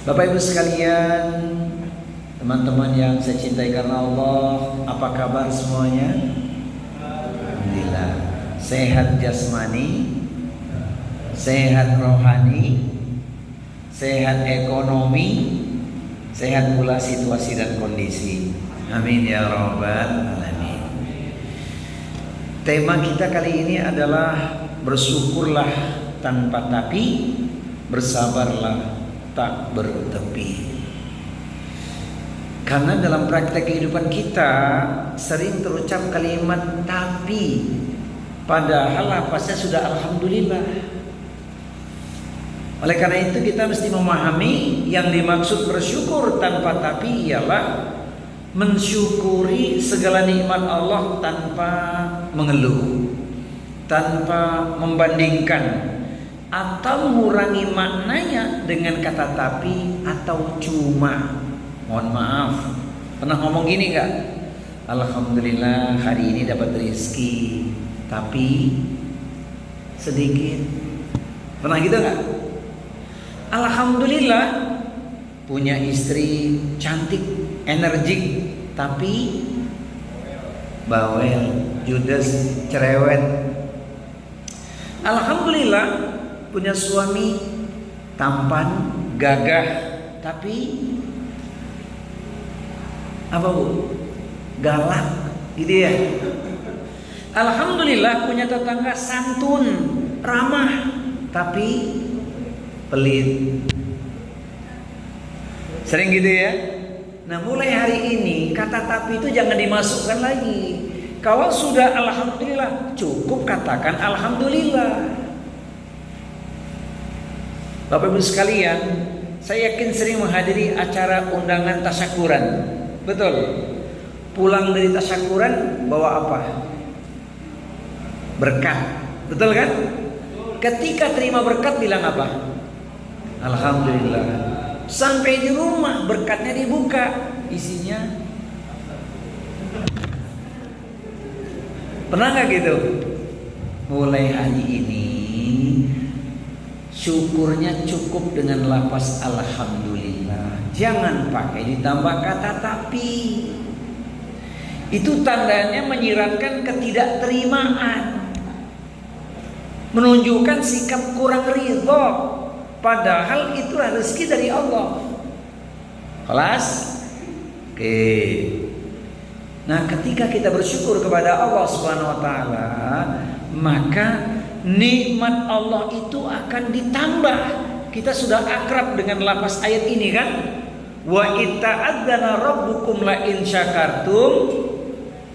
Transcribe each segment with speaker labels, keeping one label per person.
Speaker 1: Bapak Ibu sekalian, teman-teman yang saya cintai karena Allah, apa kabar semuanya? Alhamdulillah. Sehat jasmani, sehat rohani, sehat ekonomi, sehat pula situasi dan kondisi. Amin ya rabbal alamin. Tema kita kali ini adalah bersyukurlah tanpa tapi, bersabarlah tak bertepi. Karena dalam praktek kehidupan kita sering terucap kalimat tapi, padahal lapasnya sudah alhamdulillah. Oleh karena itu kita mesti memahami yang dimaksud bersyukur tanpa tapi ialah mensyukuri segala nikmat Allah tanpa mengeluh, tanpa membandingkan, atau mengurangi maknanya dengan kata tapi atau cuma. Mohon maaf, pernah ngomong gini nggak? Alhamdulillah hari ini dapat rezeki, tapi sedikit. Pernah gitu nggak? Alhamdulillah punya istri cantik, energik, tapi bawel, judes, cerewet. Alhamdulillah punya suami tampan, gagah, tapi apa bu? Galak, gitu ya. Alhamdulillah punya tetangga santun, ramah, tapi pelit. Sering gitu ya. Nah mulai hari ini kata tapi itu jangan dimasukkan lagi. Kalau sudah alhamdulillah, cukup katakan alhamdulillah. Bapak Ibu sekalian, saya yakin sering menghadiri acara undangan tasyakuran. Betul. Pulang dari tasyakuran bawa apa? Berkat. Betul kan? Ketika terima berkat bilang apa? Alhamdulillah. Sampai di rumah berkatnya dibuka, isinya pernah nggak gitu? Mulai hari ini syukurnya cukup dengan lafaz alhamdulillah. Jangan pakai ditambah kata tapi. Itu tandanya menyiratkan ketidakterimaan, menunjukkan sikap kurang ridho, padahal itu rezeki dari Allah. Kelas? Oke. Nah, ketika kita bersyukur kepada Allah Subhanahu wa taala, maka nikmat Allah itu akan ditambah. Kita sudah akrab dengan lafaz ayat ini kan? Wa ita'adzana rabbukum la in syakartum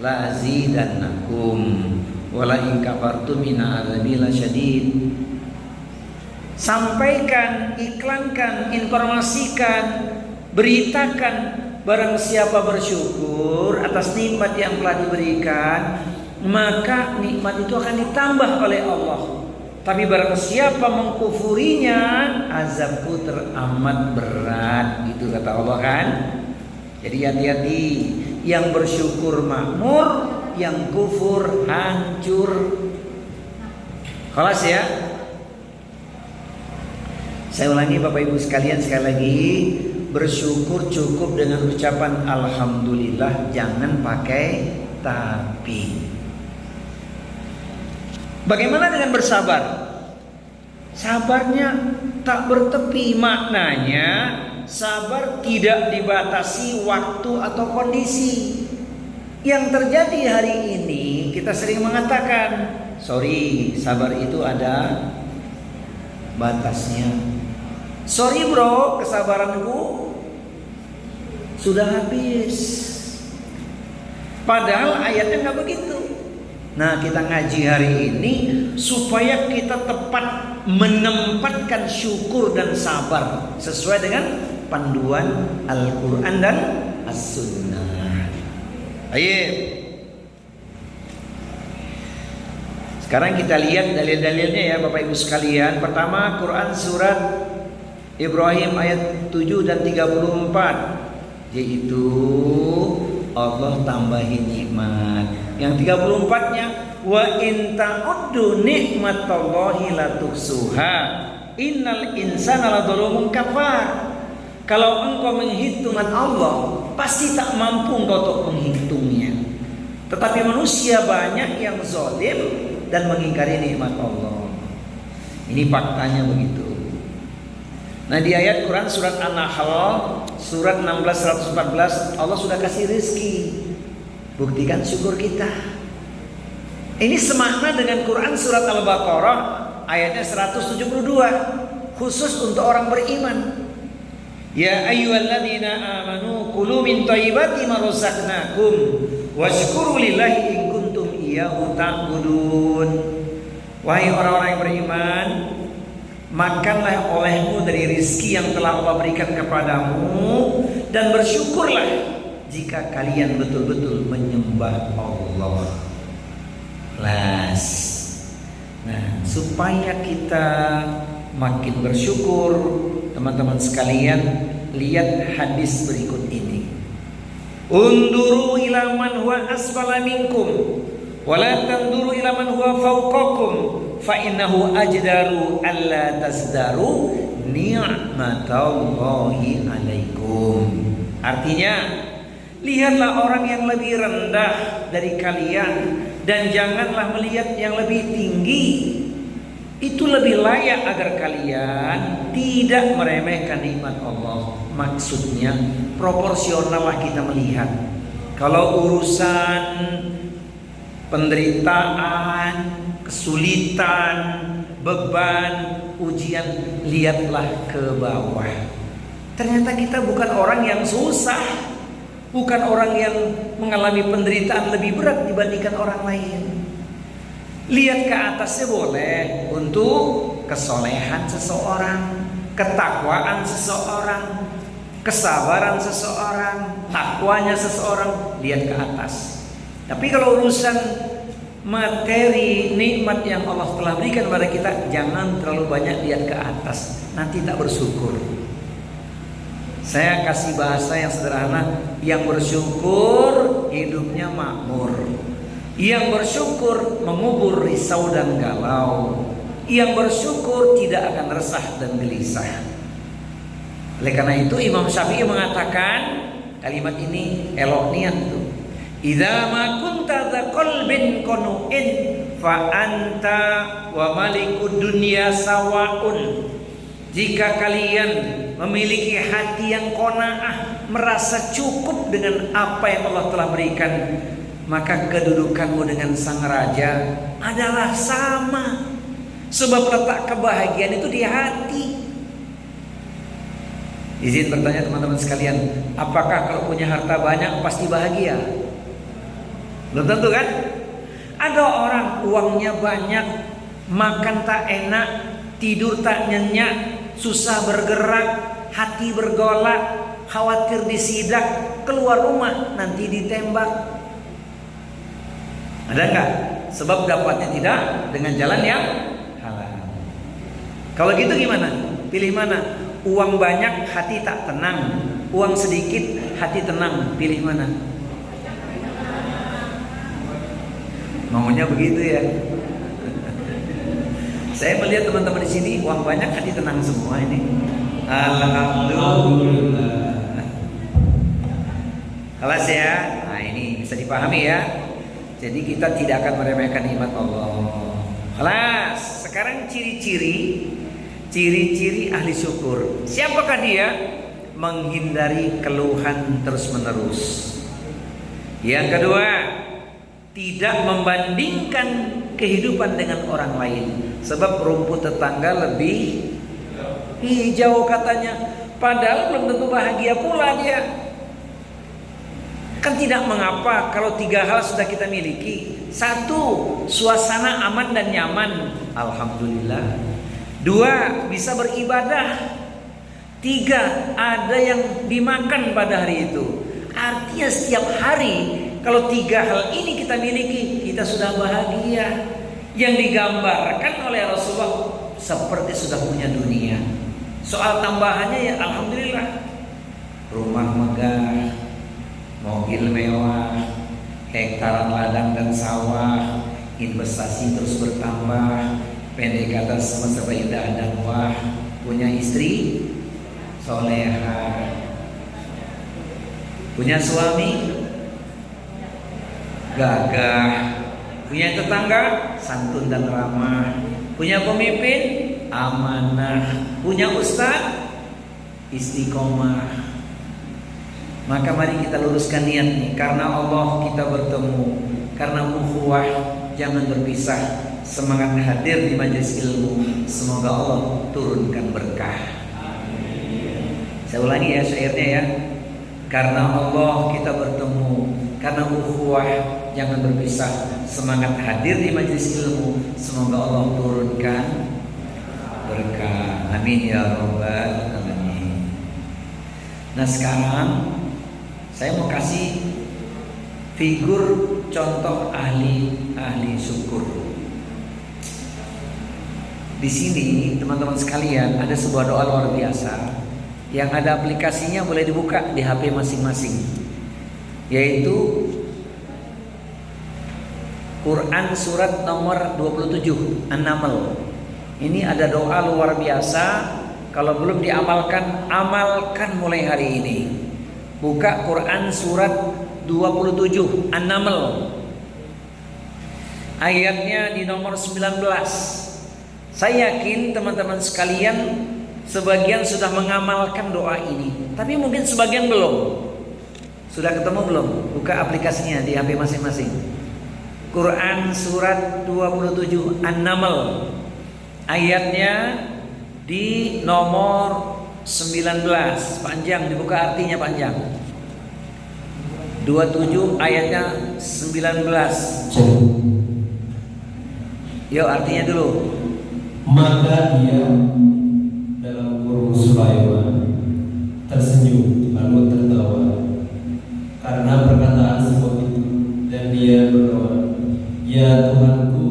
Speaker 1: la azidannakum wa la in kafartum inna adzabi lasyadid. Sampaikan, iklankan, informasikan, beritakan barang siapa bersyukur atas nikmat yang telah diberikan, maka nikmat itu akan ditambah oleh Allah. Tapi barang siapa mengkufurinya, azabku teramat berat, gitu kata Allah kan. Jadi hati-hati, yang bersyukur makmur, yang kufur hancur. Kelas ya. Saya ulangi Bapak Ibu sekalian sekali lagi, bersyukur cukup dengan ucapan alhamdulillah, jangan pakai tapi. Bagaimana dengan bersabar? Sabarnya tak bertepi, maknanya sabar tidak dibatasi waktu atau kondisi. Yang terjadi hari ini kita sering mengatakan, sorry, sabar itu ada batasnya. Sorry bro, kesabaranku sudah habis. Padahal ayatnya nggak begitu. Nah, kita ngaji hari ini supaya kita tepat menempatkan syukur dan sabar sesuai dengan panduan Al-Quran dan As-Sunnah. Ayo. Sekarang kita lihat dalil-dalilnya ya Bapak Ibu sekalian. Pertama, Quran surat Ibrahim ayat 7 dan 34, yaitu Allah tambahin nikmat. Yang 34-nya, wa in ta'uddu nikmatallahi la tuhsuha innal insana ladzalumun kafar. Kalau engkau menghitungkan Allah, pasti tak mampu engkau untuk menghitungnya. Tetapi manusia banyak yang zalim dan mengingkari nikmat Allah. Ini faktanya begitu. Nah, di ayat Quran surat An-Nahl surat 16 114 Allah sudah kasih rezeki. Buktikan syukur kita. Ini semakna dengan Quran surat Al-Baqarah ayatnya 172 khusus untuk orang beriman. Ya ayyuhalladzina amanu kulu min thayyibati ma razaqnakum washkuru lillahi in kuntum iyyahu ta'budun. Wahai orang-orang yang beriman, makanlah olehmu dari rizki yang telah Allah berikan kepadamu dan bersyukurlah jika kalian betul-betul menyembah Allah. Nah, supaya kita makin bersyukur, teman-teman sekalian, lihat hadis berikut ini. Unduru ila man huwa asfala minkum wala tanduru ila man huwa fawqakum fa innahu ajdaru alla tasdaru ni'matallahi alaikum. Artinya, lihatlah orang yang lebih rendah dari kalian dan janganlah melihat yang lebih tinggi. Itu lebih layak agar kalian tidak meremehkan nikmat Allah. Maksudnya proporsionallah kita melihat. Kalau urusan penderitaan, kesulitan, beban, ujian, lihatlah ke bawah. Ternyata kita bukan orang yang susah, bukan orang yang mengalami penderitaan lebih berat dibandingkan orang lain. Lihat ke atasnya boleh untuk kesolehan seseorang, ketakwaan seseorang, kesabaran seseorang, takwanya seseorang, lihat ke atas. Tapi kalau urusan materi nikmat yang Allah telah berikan kepada kita, jangan terlalu banyak lihat ke atas, nanti tak bersyukur. Saya kasih bahasa yang sederhana, yang bersyukur hidupnya makmur. Yang bersyukur mengubur risau dan galau. Yang bersyukur tidak akan resah dan gelisah. Oleh karena itu Imam Syafi'i mengatakan kalimat ini elok niat tuh. Idza ma kunta dza qalbin qanu'in fa anta wa malikud dunya sawaun. Jika kalian memiliki hati yang qanaah, merasa cukup dengan apa yang Allah telah berikan, maka kedudukanmu dengan sang raja adalah sama. Sebab letak kebahagiaan itu di hati. Izin bertanya teman-teman sekalian, apakah kalau punya harta banyak pasti bahagia? Belum tentu kan? Ada orang uangnya banyak, makan tak enak, tidur tak nyenyak, susah bergerak, hati bergolak, khawatir disidak, keluar rumah nanti ditembak. Ada enggak? Sebab dapatnya tidak dengan jalan yang halal. Kalau gitu gimana? Pilih mana? Uang banyak hati tak tenang, uang sedikit hati tenang. Pilih mana? Maunya begitu ya. Saya melihat teman-teman di sini uang banyak hati tenang semua ini. Alhamdulillah. Kelas ya. Nah, ini bisa dipahami ya. Jadi kita tidak akan meremehkan nikmat Allah. Kelas. Sekarang ciri-ciri ahli syukur. Siapakah dia? Menghindari keluhan terus-menerus. Yang kedua, tidak membandingkan kehidupan dengan orang lain. Sebab rumput tetangga lebih hijau katanya. Padahal belum tentu bahagia pula dia. Kan tidak mengapa kalau 3 hal sudah kita miliki. 1, suasana aman dan nyaman, alhamdulillah. 2, bisa beribadah. 3, ada yang dimakan pada hari itu. Artinya setiap hari kalau 3 hal ini kita miliki, kita sudah bahagia. Yang digambarkan oleh Rasulullah seperti sudah punya dunia. Soal tambahannya ya alhamdulillah. Rumah megah, mobil mewah, hektaran ladang dan sawah, investasi terus bertambah, pendek kata semesta indah dan wah, punya istri soleha. Punya suami gagah, punya tetangga santun dan ramah, punya pemimpin amanah, punya ustaz istiqomah. Maka mari kita luruskan niat nih, karena Allah kita bertemu, karena ukhuwah jangan berpisah. Semangat hadir di majelis ilmu, semoga Allah turunkan berkah. Saya ulangi ya syairnya ya. Karena Allah kita bertemu, karena ukhuwah jangan berpisah. Semangat hadir di majelis ilmu, semoga Allah turunkan berkah. Amin ya rabbal alamin. Nah sekarang saya mau kasih figur contoh ahli syukur. Di sini teman-teman sekalian ada sebuah doa luar biasa yang ada aplikasinya, boleh dibuka di HP masing-masing, yaitu Quran surat nomor 27 An-Naml. Ini ada doa luar biasa. Kalau belum diamalkan, amalkan mulai hari ini. Buka Quran surat 27 An-Naml, ayatnya di nomor 19. Saya yakin teman-teman sekalian sebagian sudah mengamalkan doa ini, tapi mungkin sebagian belum. Sudah ketemu belum? Buka aplikasinya di HP masing-masing. Quran surat 27 An-Naml, ayatnya di nomor 19. Panjang, dibuka artinya panjang. 27 ayatnya 19. Yuk artinya dulu.
Speaker 2: Maka dia dalam kurung Sulaiman tersenyum lalu tertawa karena perkataan sebab itu, dan dia berdoa, ya Tuhanku,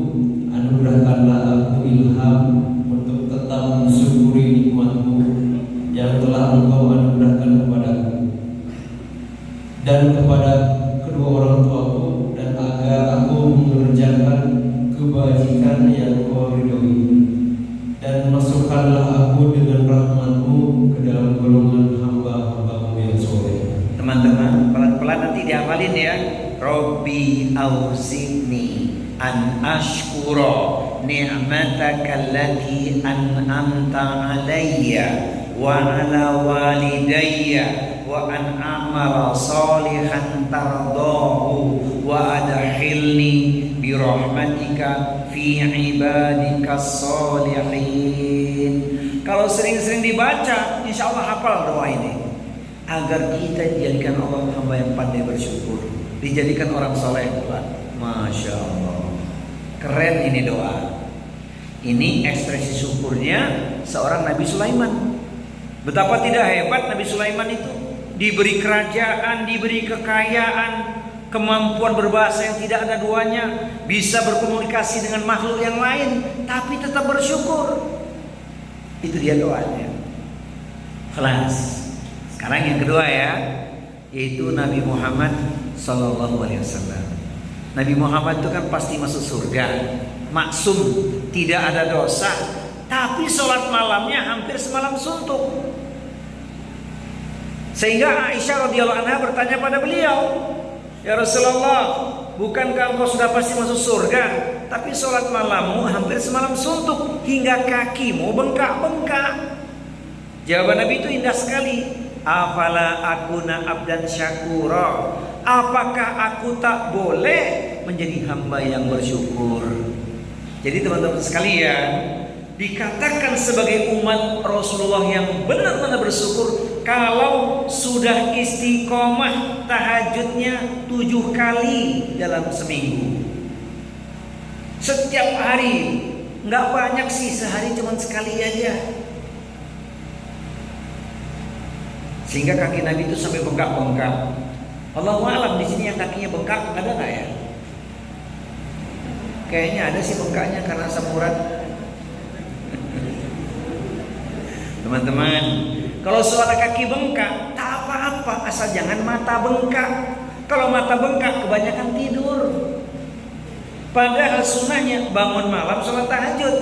Speaker 2: anugerahkanlah aku ilham untuk tetap mensyukuri nikmat-Mu yang telah Engkau anugerahkan kepadaku dan kepada kedua orang tuaku, dan agar aku mengerjakan kebajikan yang Kau ridhoi, dan masukkanlah aku dengan rahmat-Mu ke dalam golongan hamba-hamba-Mu yang soleh.
Speaker 1: Teman-teman pelan-pelan nanti dihafalin ya. Robbi auzi'ni an ashkura ni'mataka allati an'amta alayya wa ala walidayya wa an a'mala salihan tardahu wa adkhilni bi rahmatika fi ibadika sholihin. Kalau sering-sering dibaca, insya Allah hafal doa ini, agar kita dijadikan Allah hamba yang pandai bersyukur, dijadikan orang soleh. Masya Allah, keren ini doa. Ini ekspresi syukurnya seorang Nabi Sulaiman. Betapa tidak hebat Nabi Sulaiman itu, diberi kerajaan, diberi kekayaan, kemampuan berbahasa yang tidak ada duanya, bisa berkomunikasi dengan makhluk yang lain, tapi tetap bersyukur. Itu dia doanya. Kelas. Sekarang yang kedua ya, yaitu Nabi Muhammad Sallallahu Alaihi Wasallam. Nabi Muhammad itu kan pasti masuk surga, maksum, tidak ada dosa, tapi sholat malamnya hampir semalam suntuk. Sehingga Aisyah radhiyallahu anha bertanya pada beliau, ya Rasulullah, bukankah engkau sudah pasti masuk surga, tapi sholat malammu hampir semalam suntuk hingga kakimu bengkak-bengkak? Jawaban Nabi itu indah sekali. Afala akuna abdan syakura, apakah aku tak boleh menjadi hamba yang bersyukur? Jadi teman-teman sekalian, dikatakan sebagai umat Rasulullah yang benar-benar bersyukur kalau sudah istiqomah tahajudnya 7 kali dalam seminggu. Setiap hari, nggak banyak sih, sehari cuma sekali aja. Sehingga kaki Nabi itu sampai bengkak-bengkak. Allahu a'lam di sini yang kakinya bengkak ada nggak ya? Kayaknya ada sih bengkaknya karena asam urat. Teman-teman, kalau suara kaki bengkak tak apa-apa, asal jangan mata bengkak. Kalau mata bengkak kebanyakan tidur. Padahal sunnahnya bangun malam sholat tahajud.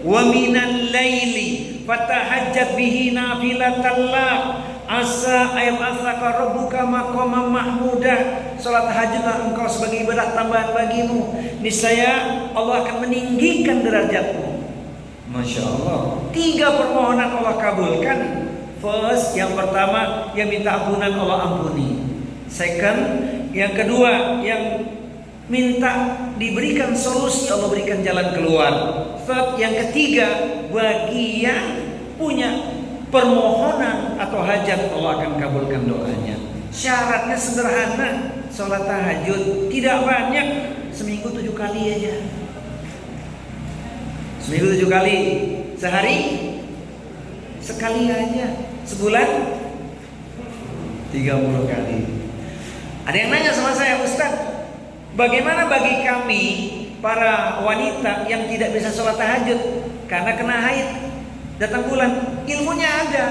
Speaker 1: Wa minal laili fatahajjat bihi nafilatan lak asa ayyab'atsaka rabbuka maqaman mahmudah. Salat tahajudlah engkau sebagai ibadah tambahan bagimu, niscaya Allah akan meninggikan derajatmu. Masya Allah, 3 permohonan Allah kabulkan. First, yang pertama yang minta ampunan Allah ampuni. Second, yang kedua yang minta diberikan solusi Allah berikan jalan keluar. Third, yang ketiga bagi yang punya permohonan atau hajat Allah akan kabulkan doanya. Syaratnya sederhana, sholat tahajud tidak banyak, seminggu 7 kali aja. Seminggu 7 kali, sehari sekali aja, sebulan 30 kali. Ada yang nanya sama saya, Ustaz, bagaimana bagi kami para wanita yang tidak bisa sholat tahajud karena kena haid, datang bulan? Ilmunya ada.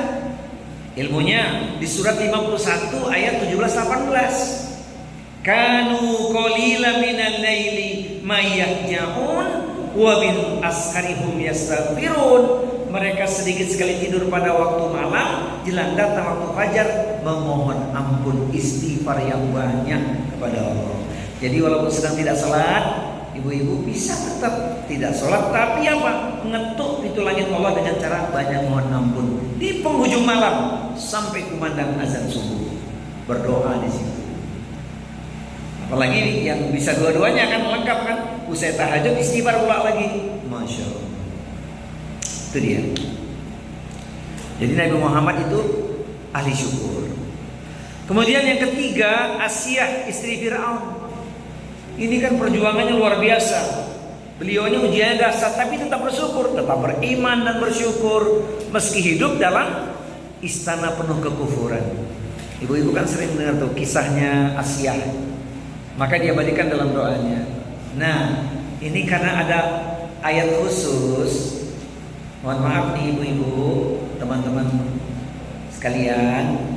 Speaker 1: Ilmunya di surat 51 ayat 17-18. Kanu qalila minal laili may yahja'un wa bil asharihum yastaghfirun. Mereka sedikit sekali tidur pada waktu malam, jelang datang waktu fajar memohon ampun, istighfar yang banyak kepada Allah. Jadi walaupun sedang tidak salat, ibu-ibu bisa tetap tidak sholat, tapi apa? Mengetuk pintu langit Allah dengan cara banyak mohon ampun di penghujung malam sampai kumandang azan subuh, berdoa di situ. Apalagi yang bisa dua-duanya kan lengkap kan? Usai tahajud istighfar pula lagi, masya Allah. Itu dia. Jadi Nabi Muhammad itu ahli syukur. Kemudian yang ketiga, Asyah istri Fir'aun. Ini kan perjuangannya luar biasa. Beliau ini ujiannya dasar, tapi tetap bersyukur, tetap beriman dan bersyukur meski hidup dalam istana penuh kekufuran. Ibu-ibu kan sering dengar tuh kisahnya Asyah. Maka dia balikan dalam doanya. Nah, ini karena ada ayat khusus. Mohon maaf nih ibu-ibu, teman-teman sekalian,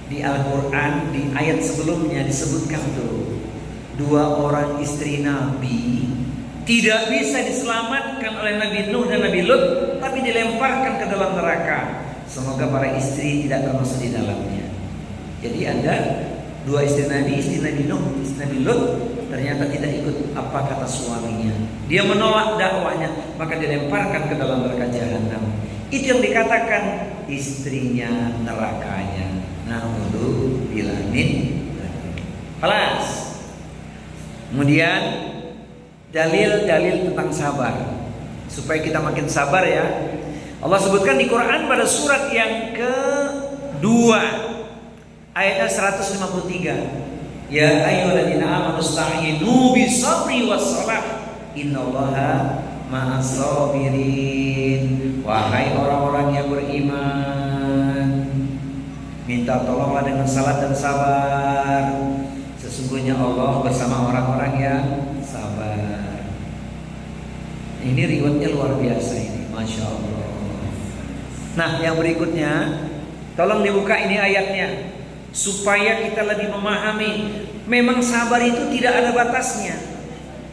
Speaker 1: di Al-Quran di ayat sebelumnya disebutkan tuh 2 orang istri Nabi tidak bisa diselamatkan oleh Nabi Nuh dan Nabi Lut, tapi dilemparkan ke dalam neraka. Semoga para istri tidak termasuk di dalamnya. Jadi ada 2 istri Nabi Nuh, istri Nabi Lut, ternyata tidak ikut apa kata suaminya. Dia menolak dakwahnya, maka dilemparkan ke dalam neraka jahanam. Itu yang dikatakan istrinya nerakanya. Na'udzu billahi. Kelas. Kemudian dalil-dalil tentang sabar, supaya kita makin sabar ya. Allah sebutkan di Quran pada surat yang kedua ayatnya 153. Ya ayyuhalladzina amanu ista'inu bis-sabri was-shalah innallaha ma'as sabirin. Wahai orang-orang yang beriman, minta tolonglah dengan salat dan sabar. Sesungguhnya Allah bersama orang-orang yang sabar. Ini riwayatnya luar biasa ini, masya Allah. Nah, yang berikutnya, tolong dibuka ini ayatnya, supaya kita lebih memahami. Memang sabar itu tidak ada batasnya.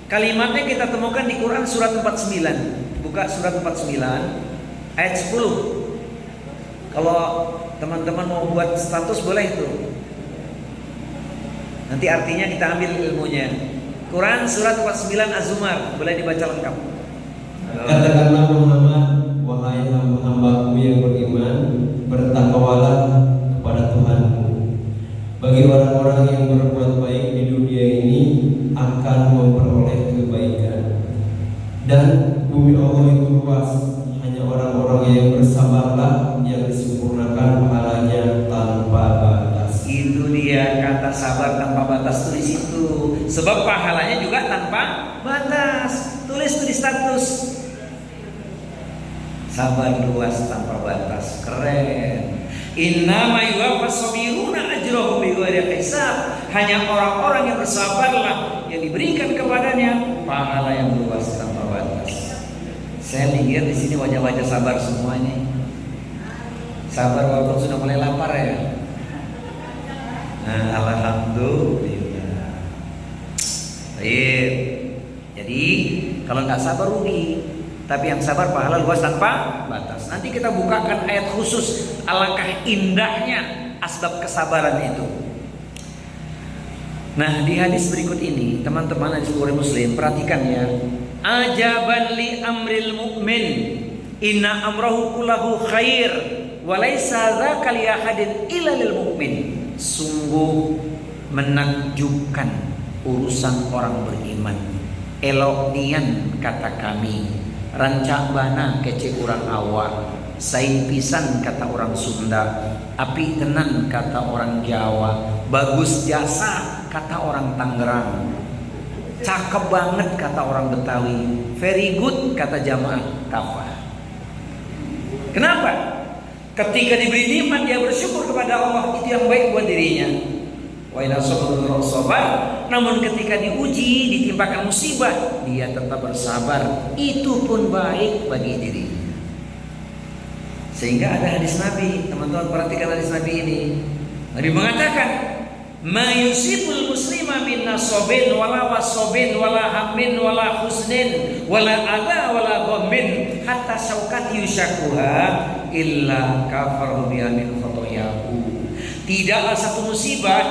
Speaker 1: Kalimatnya kita temukan di Quran surat 49. Buka surat 49 ayat 10. Kalau teman-teman mau buat status boleh itu. Nanti artinya kita ambil ilmunya. Quran surat 49 Az-Zumar, boleh dibaca lengkap.
Speaker 2: Katakanlah Muhammad, wahai hamba-hambaku yang beriman, bertakwalah kepada Tuhanmu. Bagi orang-orang yang berbuat baik di dunia ini akan memperoleh kebaikan. Dan bumi Allah itu luas, hanya orang-orang yang bersabarlah yang disempurnakan pahalanya tanpa batas.
Speaker 1: Itu dia kata sabar tanpa batas, tulis itu. Sebab pahalanya juga tanpa batas. Tulis di status. Sabar luas tanpa batas, keren. Innama yuwaffas sabiruna ajrahum bighairi hisab. Hanya orang-orang yang bersabarlah yang diberikan kepadanya pahala yang luas tanpa batas. Saya lihat di sini wajah-wajah sabar semuanya. Sabar walaupun sudah mulai lapar ya. Nah, alhamdulillah. Baik. Jadi kalau nggak sabar rugi. tapi yang sabar pahala luas tanpa batas. Nanti kita bukakan ayat khusus alangkah indahnya asbab kesabaran itu. Nah, di hadis berikut ini, teman-teman hadis Bukhari Muslim, perhatikan ya. Ajaban li amril mu'min, inna amrahu kullahu khair, wa laisa dzaka li ahadin illa lil mu'min. Sungguh menakjubkan urusan orang beriman. Elok nian kata kami, rancak bana kece urang awak, sain pisan kata orang Sunda, api tenan kata orang Jawa, bagus jasa kata orang Tangerang, cakep banget kata orang Betawi, very good kata jamaah kafah. Kenapa? Ketika diberi nikmat dia bersyukur kepada Allah, itu yang baik buat dirinya. Wa ila sabar, namun ketika diuji, ditimpakan musibah, dia tetap bersabar, itu pun baik bagi dirinya. Sehingga ada hadis Nabi, teman-teman perhatikan hadis Nabi ini. Nabi mengatakan, "Ma yusibul muslima min nasabin wala wasabin wala hammin wala husnin wala adha wala ghammin hatta syauqati yushakuha illa kafaru biha min khotoyahu." Tidaklah satu musibah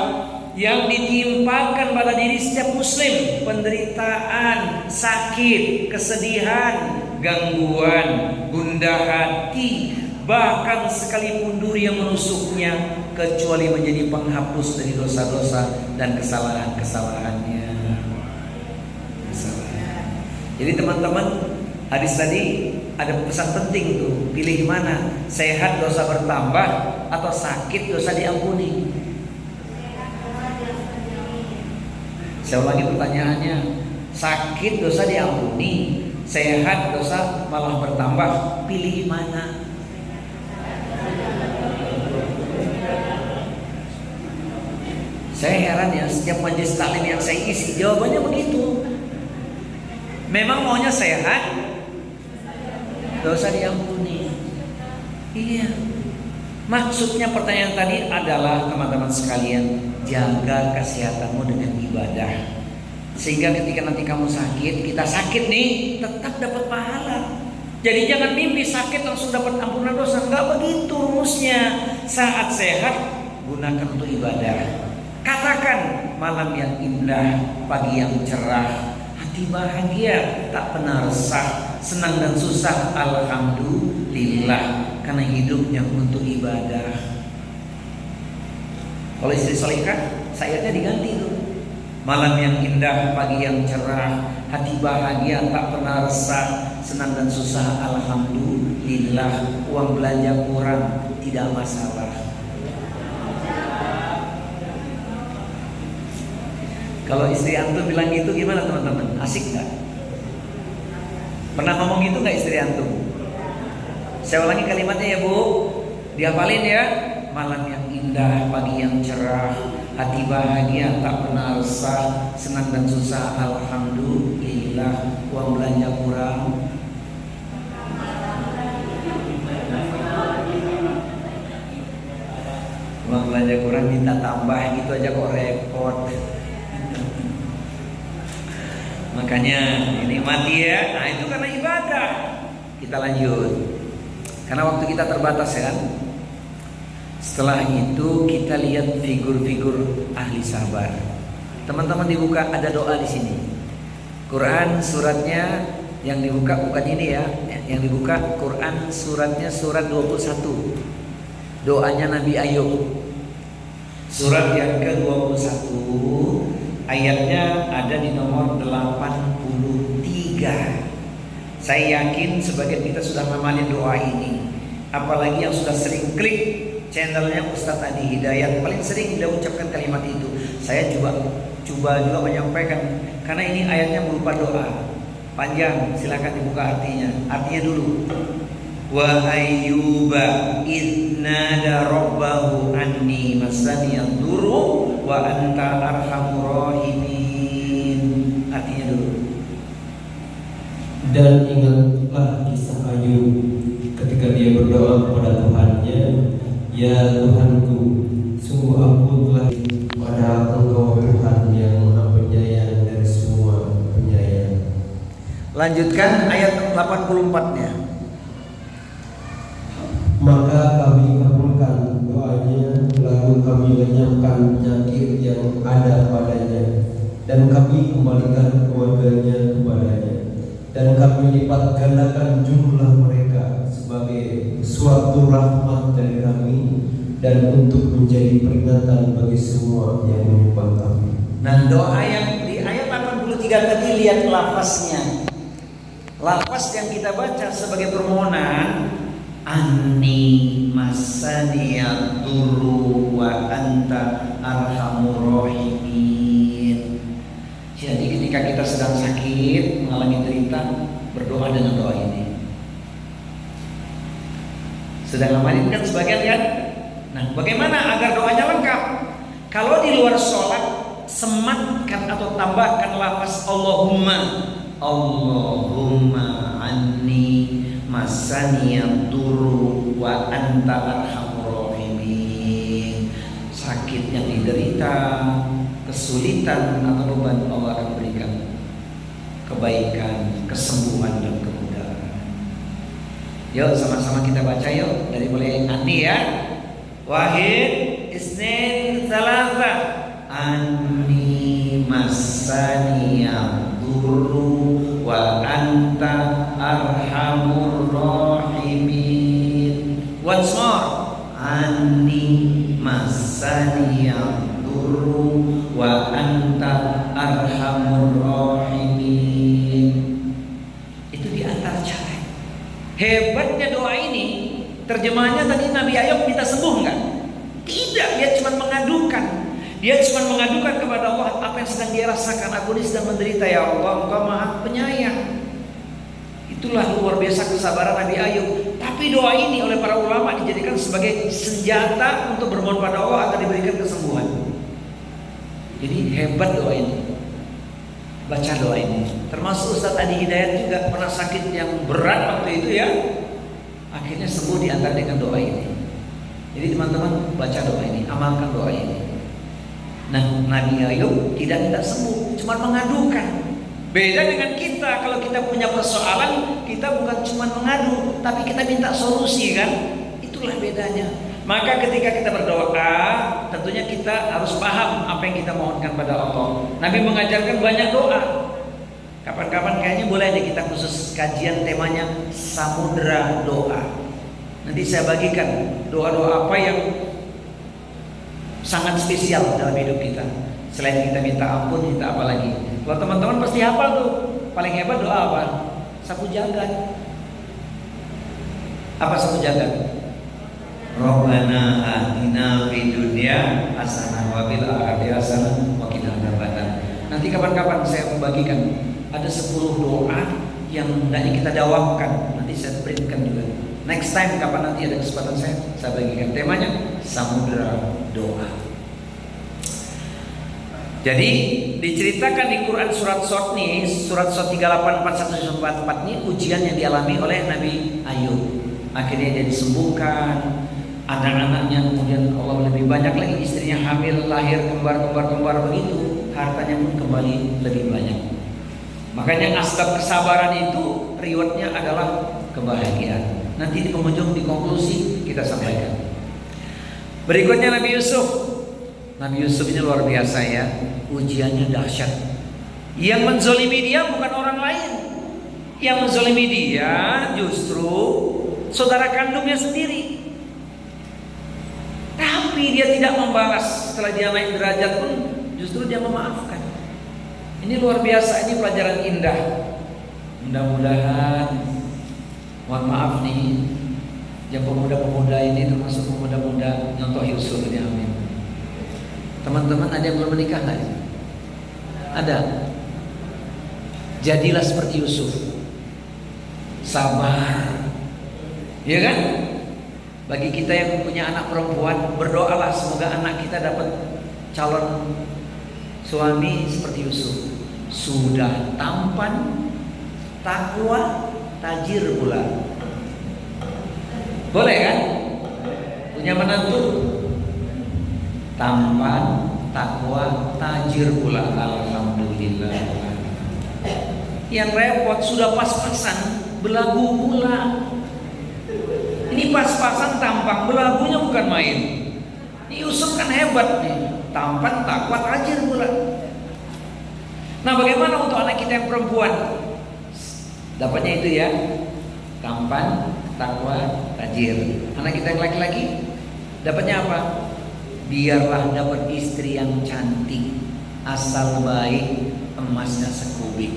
Speaker 1: yang ditimpakan pada diri setiap muslim, penderitaan, sakit, kesedihan, gangguan, gundah hati, bahkan sekalipun duri yang menusuknya, kecuali menjadi penghapus dari dosa-dosa dan kesalahan-kesalahannya. Jadi teman-teman, hadis tadi ada pesan penting tuh, pilih mana, sehat dosa bertambah atau sakit dosa diampuni. Saya ulangi pertanyaannya, sakit dosa diampuni, sehat dosa malah bertambah, pilih mana? Saya heran ya, setiap majelis taklim yang saya isi jawabannya begitu. Memang maunya sehat, dosa diampuni. Iya. Maksudnya pertanyaan tadi adalah, teman-teman sekalian, jaga kesehatanmu dengan ibadah, sehingga ketika nanti kamu sakit, kita sakit nih, tetap dapat pahala. Jadi jangan mimpi sakit langsung dapat ampunan dosa. Enggak begitu rumusnya. Saat sehat gunakan untuk ibadah. Katakan malam yang indah, pagi yang cerah, hati bahagia, tak pernah resah, senang dan susah, alhamdulillah, karena hidupnya untuk ibadah. Kalau istri solehah, sayatnya diganti tuh. Malam yang indah, pagi yang cerah, hati bahagia, tak pernah resah, senang dan susah, alhamdulillah, uang belanja kurang, tidak masalah. Kalau istri antum bilang gitu gimana teman-teman? Asik gak? Pernah ngomong gitu gak istri antum? Saya ulangi kalimatnya ya Bu, dihafalin ya. Malam yang indah, pagi yang cerah, hati bahagia, tak pernah resah, senang dan susah, alhamdulillah, uang belanja kurang. Uang belanja kurang minta tambah gitu aja kok repot. Makanya ini mati ya. Nah itu karena ibadah. Kita lanjut, karena waktu kita terbatas ya kan. Setelah itu kita lihat figur-figur ahli sabar. Teman-teman dibuka, ada doa di sini. Quran suratnya yang dibuka bukan ini ya. Yang dibuka Quran suratnya surat 21. Doanya Nabi Ayub. Surat yang ke-21. Ayatnya ada di nomor 83. Saya yakin sebagian kita sudah mengamalin doa ini. Apalagi yang sudah sering klik channelnya Ustadz Adi Hidayat, paling sering dia ucapkan kalimat itu. Saya coba juga menyampaikan, karena ini ayatnya berupa doa panjang. Silakan dibuka artinya. Artinya dulu. Wa ayyuba idnada rabbahu anni masaniyad duru wa anta arhamur rahimin. Artinya dulu. Dan ingatlah kisah Ayub ketika dia berdoa kepada Tuhannya, ya Tuhanku, sungguh aku telah pada Engkau Tuhan yang Maha Penyayang dari semua penyayang. Lanjutkan ayat ayat 84-nya.
Speaker 2: Maka kami kabulkan doanya, lalu kami lenyapkan penyakit yang ada padanya, dan kami kembalikan keluarganya kepadanya, dan kami lipat gandakan jumlah mereka sebagai suatu rahmat dari kami, dan untuk menjadi peringatan bagi semua yang menyembah kami.
Speaker 1: Nah, doa yang di ayat 83 tadi, lihat lafaznya. Lafaz yang kita baca sebagai permohonan, Anni masaniyad durru wa anta arhamur rahimin. Jadi ketika kita sedang sakit, mengalami derita, berdoa dengan doa ini. Sedang ngamalin kan sebagian kan? Nah, bagaimana agar doanya lengkap? Kalau di luar sholat, sematkan atau tambahkan lafaz Allahumma anni masaniyad durru wa anta arhamur rahimin. Sakit yang diderita, kesulitan atau beban, Allah akan berikan kebaikan, kesembuhan dan kemudahan. Yuk sama-sama kita baca yuk, dari mulai Andi ya. Wahid, isnin, salasa. Anni masaniyad durru wa anta arhamur rahimin. Once more. Anni masaniyad durru wa anta arhamur rahimin. Itu di antara cara. Hebatnya doa ini, terjemahannya tadi Nabi Ayub minta sembuh enggak? Tidak, dia cuma mengadukan. Dia cuma mengadukan kepada Allah apa yang sedang dia rasakan. Aku ini sedang menderita ya Allah, Engkau Maha Penyayang. Itulah luar biasa kesabaran Nabi Ayub. Tapi doa ini oleh para ulama dijadikan sebagai senjata untuk bermohon pada Allah agar diberikan kesembuhan. Jadi hebat doa ini. Baca doa ini. Termasuk Ustaz Adi Hidayat juga pernah sakit yang berat waktu itu ya. Akhirnya sembuh diantar dengan doa ini. Jadi teman-teman baca doa ini, amalkan doa ini. Nah, Nabi Ayub tidak sembuh, cuma mengadukan. Beda dengan kita, kalau kita punya persoalan, kita bukan cuma mengadu, tapi kita minta solusi kan? Itulah bedanya. Maka ketika kita berdoa, tentunya kita harus paham apa yang kita mohonkan pada Allah. Nabi mengajarkan banyak doa. Kapan-kapan kayaknya boleh deh kita khusus kajian temanya samudra doa. Nanti saya bagikan doa-doa apa yang sangat spesial dalam hidup kita. Selain kita minta ampun, minta apa lagi? Kalau teman-teman pasti hafal tuh. Paling hebat doa apa? Sapu jagat. Apa sapu jagat? Rabbana atina fid dunya hasanah wa fil akhirati hasanah wa qina adzabannar. Nanti kapan-kapan saya membagikan ada 10 doa yang hendaknya kita jawabkan. Nanti saya printkan juga. Next time kapan nanti ada kesempatan saya bagikan temanya samudra doa. Jadi diceritakan di Quran surat Shad nih, surat Shad 384144 ini ujian yang dialami oleh Nabi Ayub. Akhirnya dia disembuhkan, anak-anaknya kemudian Allah lebih banyak lagi, istrinya hamil, lahir kembar begitu, hartanya pun kembali lebih banyak. Makanya asbab kesabaran itu rewardnya adalah kebahagiaan. Nanti di penghujung, di konklusi kita sampaikan. Berikutnya Nabi Yusuf. Nabi Yusuf ini luar biasa ya, ujiannya dahsyat. Yang menzolimi dia bukan orang lain. Yang menzolimi dia justru saudara kandungnya sendiri. Tapi dia tidak membalas. Setelah dia naik derajat pun justru dia memaafkan. Ini luar biasa, ini pelajaran indah. Mudah-mudahan, mohon maaf nih, yang pemuda-pemuda ini termasuk pemuda-pemuda nyontoh Yusuf ini, amin. Teman-teman ada yang belum menikah nggak? Ada. Jadilah seperti Yusuf, sabar, ya kan? Bagi kita yang punya anak perempuan, berdoalah semoga anak kita dapat calon suami seperti Yusuf. Sudah tampan, takwa, tajir pula. Boleh kan? Punya menantu tampan, takwa, tajir pula. Alhamdulillah. Yang repot sudah pas-pasan belagu pula. Ini pas-pasan tampang, belagunya bukan main. Ini Yusuf kan hebat nih, tampan, takwa, tajir pula. Nah, bagaimana untuk anak kita yang perempuan? Dapatnya itu ya, tampan, takwa, tajir. Anak kita yang laki-laki dapatnya apa? Biarlah dapat istri yang cantik, asal baik, emasnya sekubik.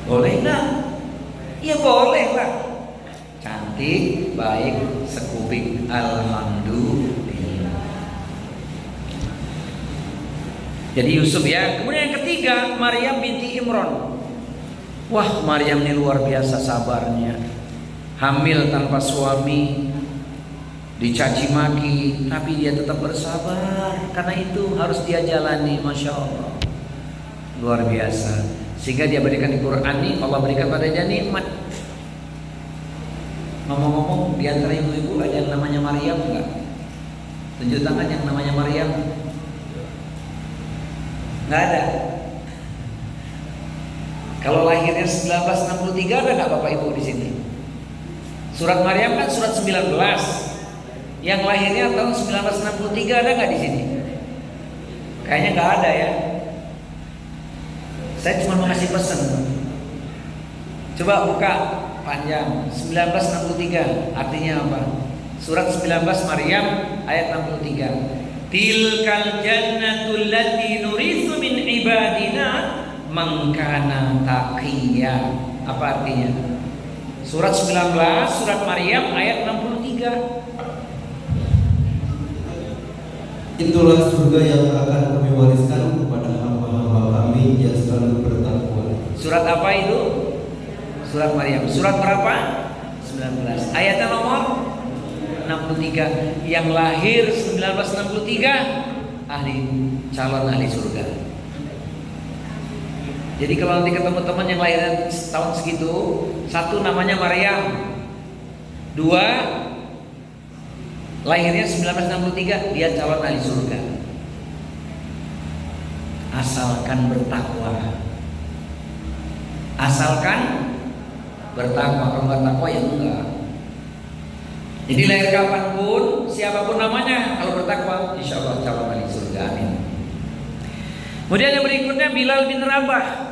Speaker 1: Boleh nggak? Ya boleh lah. Cantik, baik, sekubik. Alhamdulillah. Jadi Yusuf ya. Kemudian yang ketiga, Maryam binti Imran. Wah, Maryam ini luar biasa sabarnya. Hamil tanpa suami, dicaci maki, tapi dia tetap bersabar. Karena itu harus dia jalani, Masya Allah. Luar biasa. Sehingga dia berikan di Quran ini, Allah berikan padanya nikmat. Ngomong-ngomong, di antara ibu-ibu ada yang namanya Maryam enggak? Tunjuk tangan yang namanya Maryam. Enggak ada. Kalau lahirnya 1963 ada enggak Bapak Ibu di sini? Surat Maryam kan surat 19. Yang lahirnya tahun 1963 ada enggak di sini? Kayaknya enggak ada ya. Saya cuma mau kasih pesan. Coba buka panjang 1963 artinya apa? Surat 19 Maryam ayat 63. Tilkal jannatul lati nuritsu min ibadina man kana taqiyya. Apa artinya? Surat 19 surat Maryam ayat 63.
Speaker 2: Itulah surga yang akan kami wariskan kepada hamba-hamba kami yang selalu bertakwa.
Speaker 1: Surat apa itu? Surat Maryam. Surat berapa? 19. Ayatnya nomor 63. Yang lahir 1963 calon ahli surga. Jadi kalau nanti ketemu teman yang lahir tahun segitu, satu namanya Maryam, dua lahirnya 1963, dia calon ahli surga. Asalkan bertakwa. Asalkan bertakwa. Kalau nggak takwa ya enggak. Jadi lahir kapanpun, siapapun namanya, kalau bertakwa, insya Allah calon ahli surga. Amin. Kemudian yang berikutnya Bilal bin Rabah.